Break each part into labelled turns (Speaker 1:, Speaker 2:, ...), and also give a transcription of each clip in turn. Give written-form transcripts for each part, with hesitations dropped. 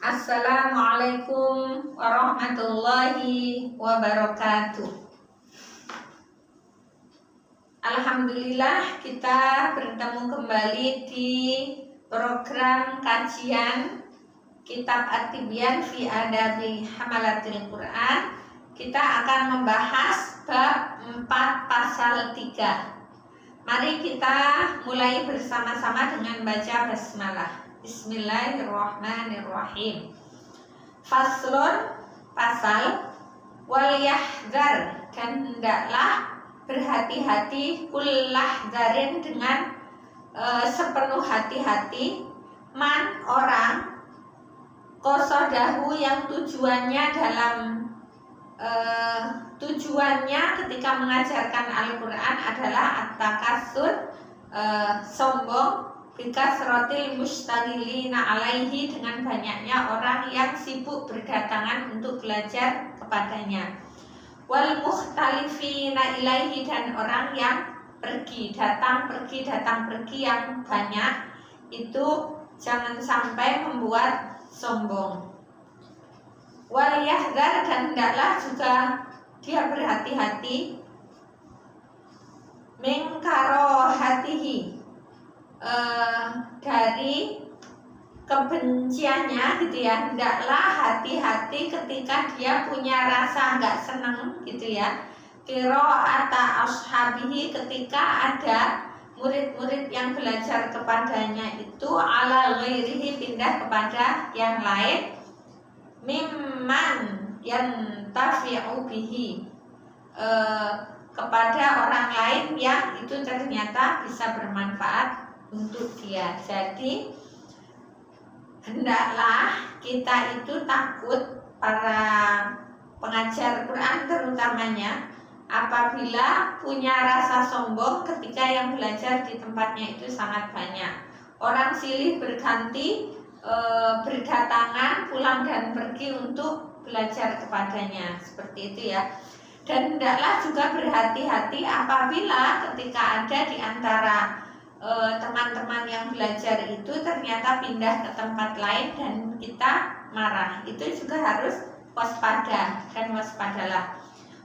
Speaker 1: Assalamualaikum warahmatullahi wabarakatuh. Alhamdulillah kita bertemu kembali di program kajian Kitab At-Tibyan fi Adabi Hamalatil Quran. Kita akan membahas bab 4 pasal 3. Mari kita mulai bersama-sama dengan baca basmalah. Bismillahirrahmanirrahim. Faslun, pasal, wal yahzar, dan hendaklah berhati-hati, kullah zarin, dengan sepenuh hati-hati, man, orang, qasadahu, yang tujuannya ketika mengajarkan Al-Quran adalah at-takasur, sombong, bikasratil mustaghilina alaihi, dengan banyaknya orang yang sibuk berdatangan untuk belajar kepadanya, wal mukhtalifina ilaihi, dan orang yang pergi datang yang banyak, itu jangan sampai membuat sombong. Wal yahzar, dan hendaklah juga dia berhati-hati, min karohatihi, dari kebenciannya gitu ya. Hendaklah hati-hati ketika dia punya rasa nggak senang gitu ya, qiraata ashabihi, ketika ada murid-murid yang belajar kepadanya itu ala ghairihi, pindah kepada yang lain, mimman yantafi'u bihi, kepada orang lain yang itu ternyata bisa bermanfaat untuk dia. Jadi hendaklah kita itu takut, para pengajar Quran terutamanya, apabila punya rasa sombong ketika yang belajar di tempatnya itu sangat banyak. Orang silih berganti berdatangan, pulang dan pergi untuk belajar kepadanya, seperti itu ya. Dan hendaklah juga berhati-hati apabila ketika ada di antara teman-teman yang belajar itu ternyata pindah ke tempat lain dan kita marah, itu juga harus waspada dan waspadalah.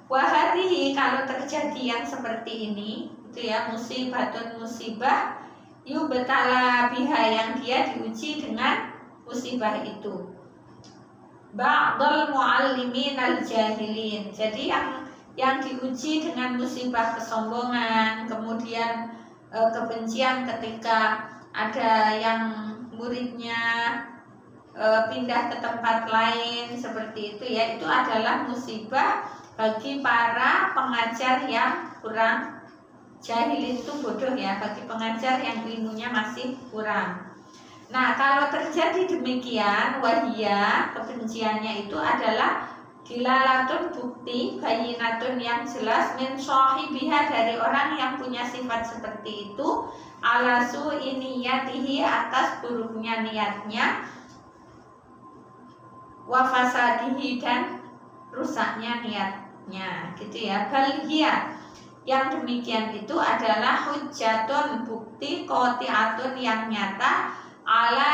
Speaker 1: Wahadihi, kalau terjadi yang seperti ini itu ya, musibah yubtala biha, yang dia diuji dengan musibah itu. Ba'dul muallimin al-jahilin, jadi yang diuji dengan musibah kesombongan, kemudian kebencian ketika ada yang muridnya pindah ke tempat lain, seperti itu ya, itu adalah musibah bagi para pengajar yang kurang. Jahil itu bodoh ya, bagi pengajar yang ilmunya masih kurang. Nah, kalau terjadi demikian, wahia, kebenciannya itu adalah dilalatun, bukti, bayinatun, yang jelas, min sahibiha, dari orang yang punya sifat seperti itu, ala su'i niyatihi, atas buruknya niatnya, wa fasadihi, dan rusaknya niatnya gitu ya. Balhia, yang demikian itu adalah hujjatun, bukti, qati'atun, yang nyata, ala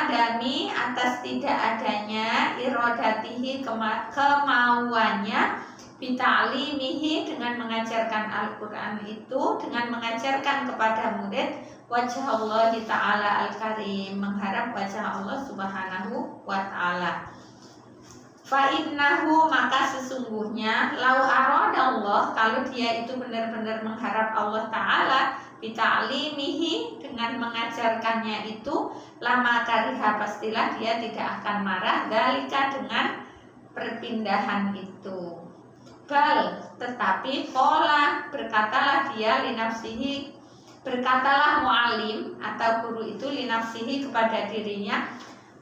Speaker 1: adami, atas tidak adanya, irodatihi, kemauannya, bita'limihi, dengan mengajarkan Al-Quran itu, dengan mengajarkan kepada murid, wajah Allah ta'ala al-karim, mengharap wajah Allah subhanahu wa ta'ala. Fa'innahu, maka sesungguhnya, lau aradallah, kalau dia itu benar-benar mengharap Allah ta'ala, bita'limihi, dengan mengajarkannya itu, lama kariha, pastilah dia tidak akan marah, dalika, dengan perpindahan itu. Bal, tetapi, pola, berkatalah dia, linafsihi, berkatalah mu'alim atau guru itu, linafsihi, kepada dirinya,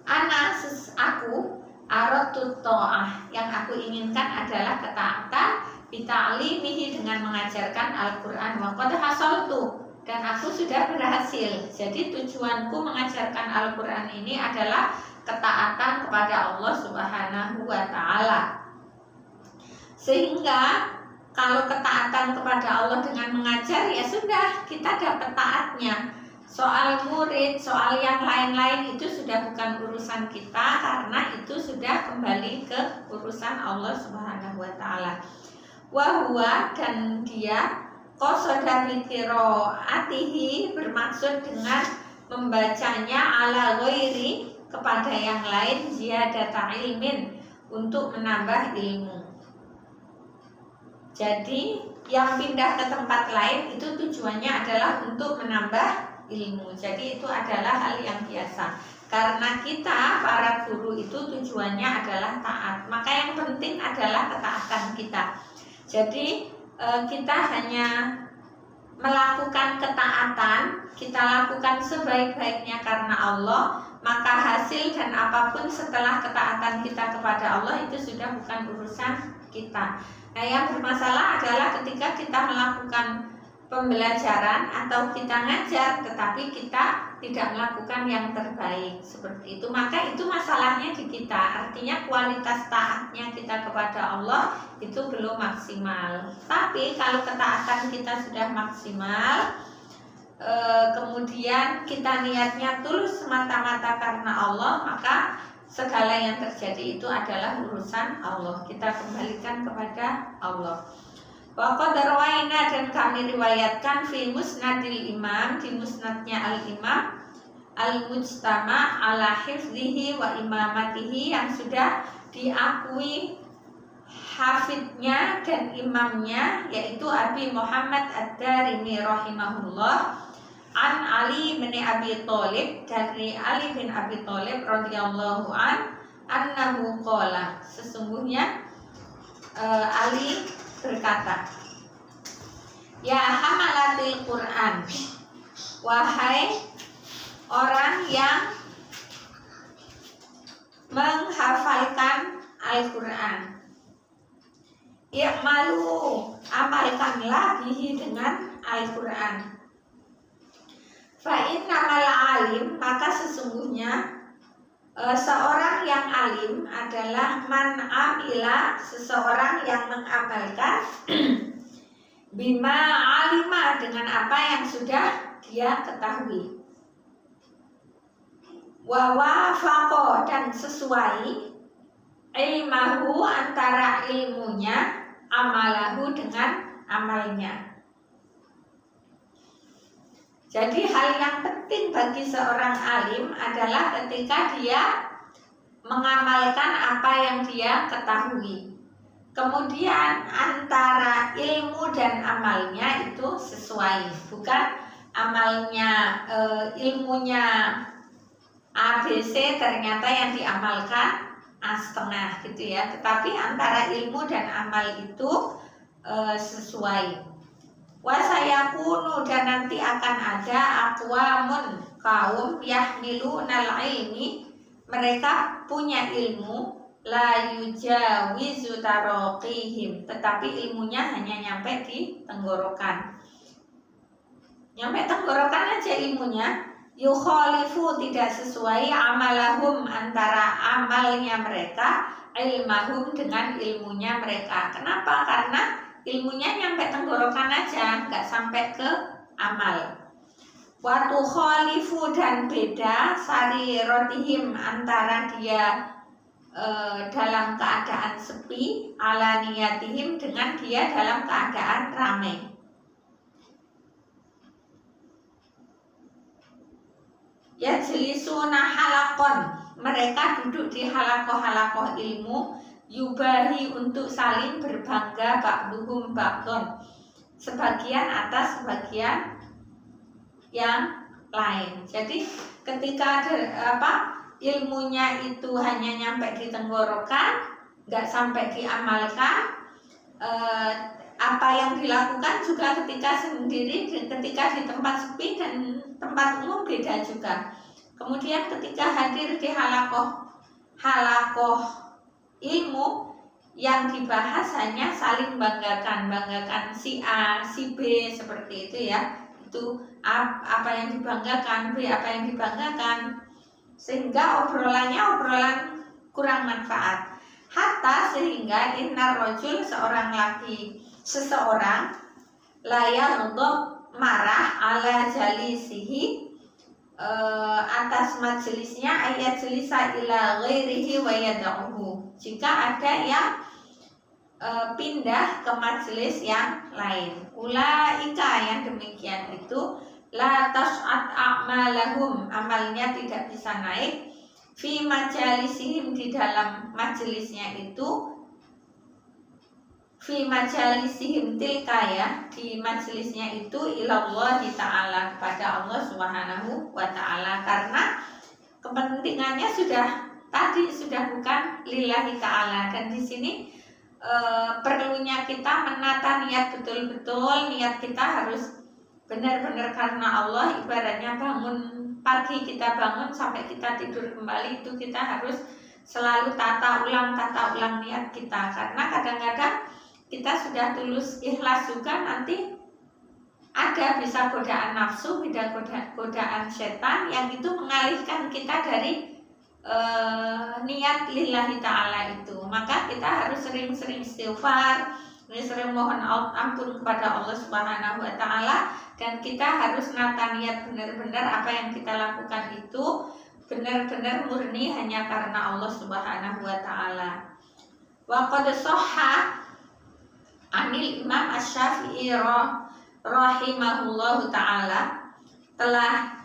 Speaker 1: ana, aku, aradtu ta'ah, yang aku inginkan adalah ketaatan, bita'limihi, dengan mengajarkan Al-Quran, wa qad hasaltu, dan aku sudah berhasil. Jadi tujuanku mengajarkan Al-Quran ini adalah ketaatan kepada Allah subhanahu wa ta'ala. Sehingga kalau ketaatan kepada Allah dengan mengajar, ya sudah, kita dapat taatnya. Soal murid, soal yang lain-lain itu sudah bukan urusan kita, karena itu sudah kembali ke urusan Allah Subhanahu wa taala. Wa huwa, dan dia qasada bi qiraatihi, bermaksud dengan membacanya ala ghairi, kepada yang lain, ziyadata ilmin, untuk menambah ilmu. Jadi yang pindah ke tempat lain itu tujuannya adalah untuk menambah ilmu. Jadi itu adalah hal yang biasa. Karena kita para guru itu tujuannya adalah taat. Maka yang penting adalah ketaatan kita. Jadi kita hanya melakukan ketaatan, kita lakukan sebaik-baiknya karena Allah, maka hasil dan apapun setelah ketaatan kita kepada Allah itu sudah bukan urusan kita. Nah, yang bermasalah adalah ketika kita melakukan pembelajaran atau kita ngajar tetapi kita tidak melakukan yang terbaik seperti itu, maka itu masalahnya di kita. Artinya kualitas taatnya kita kepada Allah itu belum maksimal. Tapi kalau ketaatan kita sudah maksimal, kemudian kita niatnya tulus semata-mata karena Allah, maka segala yang terjadi itu adalah urusan Allah. Kita kembalikan kepada Allah. Wa qad rawaina, dan kami riwayatkan fi musnadil imam, di musnadnya al-imam al-mujtama ala hifzihi wa imamatihi, yang sudah diakui hafidnya dan imamnya, yaitu Abi Muhammad ad-Darimi rahimahullah, an Ali bin Abi Thalib, dari Ali bin Abi Thalib radhiyallahu anhu qala, sesungguhnya Ali berkata, ya hamalatil Quran, wahai orang yang menghafalkan Al-Quran, i'malu, amalkanlah bihi, dengan Al-Quran. Fa innamal alim, maka sesungguhnya seorang yang alim adalah man amila, seseorang yang mengamalkan bima alima, dengan apa yang sudah dia ketahui, wa wafaqo, dan sesuai ilmahu, antara ilmunya, amalahu, dengan amalnya. Jadi hal yang penting bagi seorang alim adalah ketika dia mengamalkan apa yang dia ketahui. Kemudian antara ilmu dan amalnya itu sesuai, bukan amalnya ilmunya ABC ternyata yang diamalkan A setengah gitu ya. Tetapi antara ilmu dan amal itu sesuai. Wasayakunu, dan nanti akan ada aqwamun, kaum yahmilunal ilmi, mereka punya ilmu, la yujawizu taraqihim, tetapi ilmunya hanya nyampe di tenggorokan. Nyampe tenggorokan aja ilmunya. Yukhalifu, tidak sesuai amalahum, antara amalnya mereka, ilmahum, dengan ilmunya mereka. Kenapa? Karena ilmunya nyampe tenggorokan aja, nggak sampai ke amal. Watu khalifu, dan beda sarirotihim, antara dia dalam keadaan sepi, ala niyatihim, dengan dia dalam keadaan ramai. Yajlisuna halakon, mereka duduk di halakoh-halakoh ilmu, yubahi, untuk saling berbangga, ba'duhum ba'don, sebagian atas sebagian yang lain. Jadi ketika ilmunya itu hanya nyampe di tenggorokan, nggak sampai diamalkan, apa yang dilakukan juga ketika sendiri, ketika di tempat sepi dan tempat umum beda juga. Kemudian ketika hadir di halakoh ilmu, yang dibahas hanya saling banggakan si A, si B, seperti itu ya. Itu apa yang dibanggakan, B apa yang dibanggakan, sehingga obrolan kurang manfaat. Hatta sehingga innar rajul, seseorang layar untuk marah ala jalisihi, atas majelisnya ayat jelisa ila ghairihi wa yad'uhu. Jika ada yang pindah ke majelis yang lain. Ulaika yang demikian itu la tas'at a'malahum, amalnya tidak bisa naik fi majalisihim, di dalam majelisnya itu, fi majalisihim tilka ya, di majelisnya itu ilallah ta'ala, kepada Allah subhanahu wa ta'ala, karena kepentingannya sudah bukan lillahi ta'ala. Dan di sini perlunya kita menata niat betul-betul. Niat kita harus benar-benar karena Allah. Ibaratnya bangun pagi, kita bangun sampai kita tidur kembali, itu kita harus selalu tata ulang niat kita. Karena kadang-kadang kita sudah tulus ikhlas juga, nanti ada bisa godaan nafsu, godaan setan yang itu mengalihkan kita dari niat lillahi ta'ala itu. Maka kita harus sering-sering istighfar, sering mohon ampun kepada Allah subhanahu wa ta'ala, dan kita harus nata niat benar-benar apa yang kita lakukan itu benar-benar murni hanya karena Allah subhanahu wa ta'ala. Wa qad shahha anil Imam Asy-Syafi'i rahimahullahu ta'ala, telah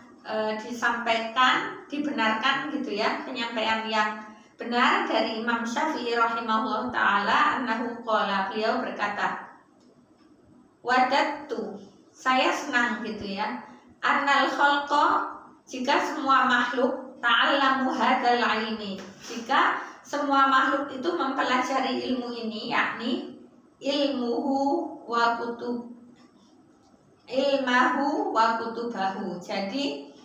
Speaker 1: disampaikan, dibenarkan gitu ya, penyampaian yang benar dari Imam Syafi'i rahimahullahu ta'ala, annahu qala, beliau berkata, wadattu, saya senang gitu ya, annal khalqa, jika semua makhluk ta'allamu hadzal ilmi, jika semua makhluk itu mempelajari ilmu ini, yakni ilmuhu wa kutubahu. Jadi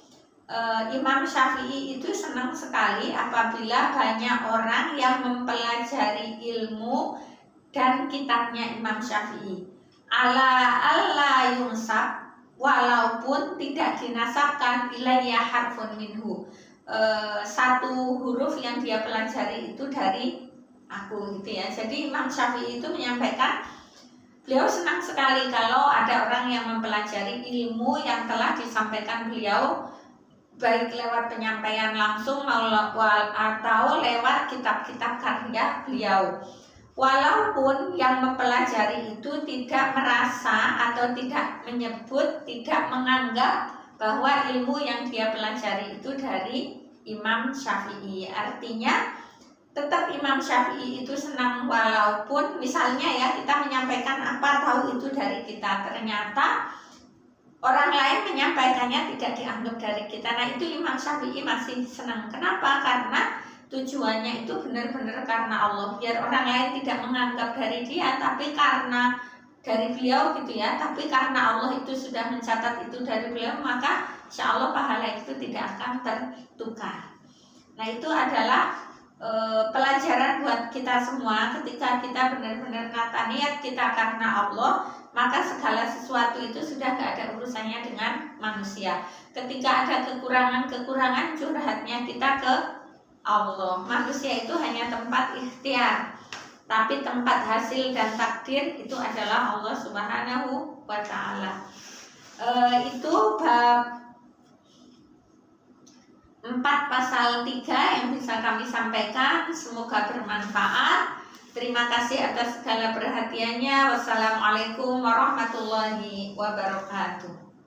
Speaker 1: Imam Syafi'i itu senang sekali apabila banyak orang yang mempelajari ilmu dan kitabnya Imam Syafi'i. Alla yunsab, walaupun tidak dinasabkan ilayya harfun minhu, satu huruf yang dia pelajari itu dari aku gitu ya. Jadi Imam Syafi'i itu menyampaikan, beliau senang sekali kalau ada orang yang mempelajari ilmu yang telah disampaikan beliau, baik lewat penyampaian langsung atau lewat kitab-kitab karya beliau. Walaupun yang mempelajari itu tidak merasa atau tidak menyebut, tidak menganggap bahwa ilmu yang dia pelajari itu dari Imam Syafi'i. Artinya tetap Imam Syafi'i itu senang, walaupun misalnya ya kita menyampaikan apa tahu itu dari kita, ternyata orang lain menyampaikannya tidak dianggap dari kita. Nah itu Imam Syafi'i masih senang. Kenapa? Karena tujuannya itu benar-benar karena Allah, biar orang lain tidak menganggap dari dia, tapi karena dari beliau gitu ya. Tapi karena Allah itu sudah mencatat itu dari beliau, maka insya Allah pahala itu tidak akan tertukar. Nah itu adalah pelajaran buat kita semua. Ketika kita benar-benar nata niat kita karena Allah, maka segala sesuatu itu sudah gak ada urusannya dengan manusia. Ketika ada kekurangan curhatnya kita ke Allah. Manusia itu hanya tempat ikhtiar, tapi tempat hasil dan takdir itu adalah Allah subhanahu wa ta'ala. Itu bab 4 pasal 3 yang bisa kami sampaikan. Semoga bermanfaat. Terima kasih atas segala perhatiannya. Wassalamualaikum warahmatullahi wabarakatuh.